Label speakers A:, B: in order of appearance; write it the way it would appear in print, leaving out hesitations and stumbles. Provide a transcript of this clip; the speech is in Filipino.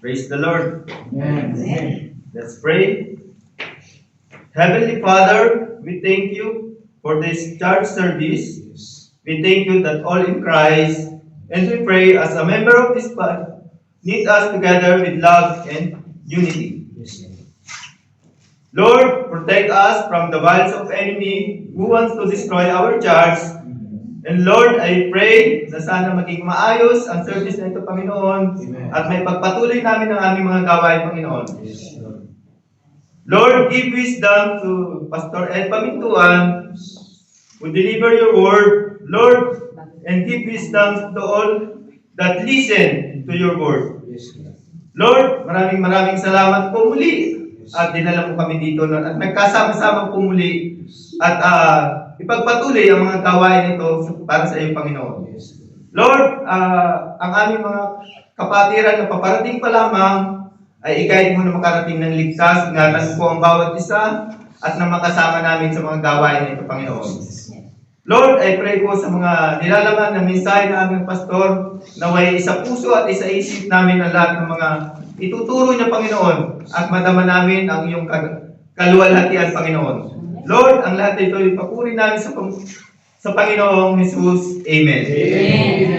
A: Praise the Lord.
B: Amen.
A: Let's pray. Heavenly Father, we thank you for this church service. We thank you that all in Christ, and we pray as a member of this body, knit us together with love and unity. Lord, protect us from the wiles of enemy who wants to destroy our church. And Lord, I pray na sana maging maayos ang service na ito, Panginoon, at may pagpatuloy namin ang aming mga gawain, Panginoon. Lord, give wisdom to Pastor Ed Pamintuan who deliver your word, Lord, and give wisdom to all that listen to your word. Lord, maraming salamat po muli at dinala mo kami dito at nagkasama-sama po muli at ipagpatuloy ang mga gawain ito para sa iyo, Panginoon. Lord, ang aming mga kapatiran na paparating pa lamang ay i-guide mo na makarating ng ligtas, ingatan po ang bawat isa at na makasama namin sa mga gawain ito, Panginoon. Lord, I pray po sa mga nilalaman na mensahe ng aming pastor na way isa puso at isa isip namin ang lahat ng mga ituturo niya, Panginoon, at madama namin ang iyong kaluwalhatian, Panginoon. Lord, ang lahat ito ipapuri namin sa Panginoong Jesus. Amen.
B: Amen.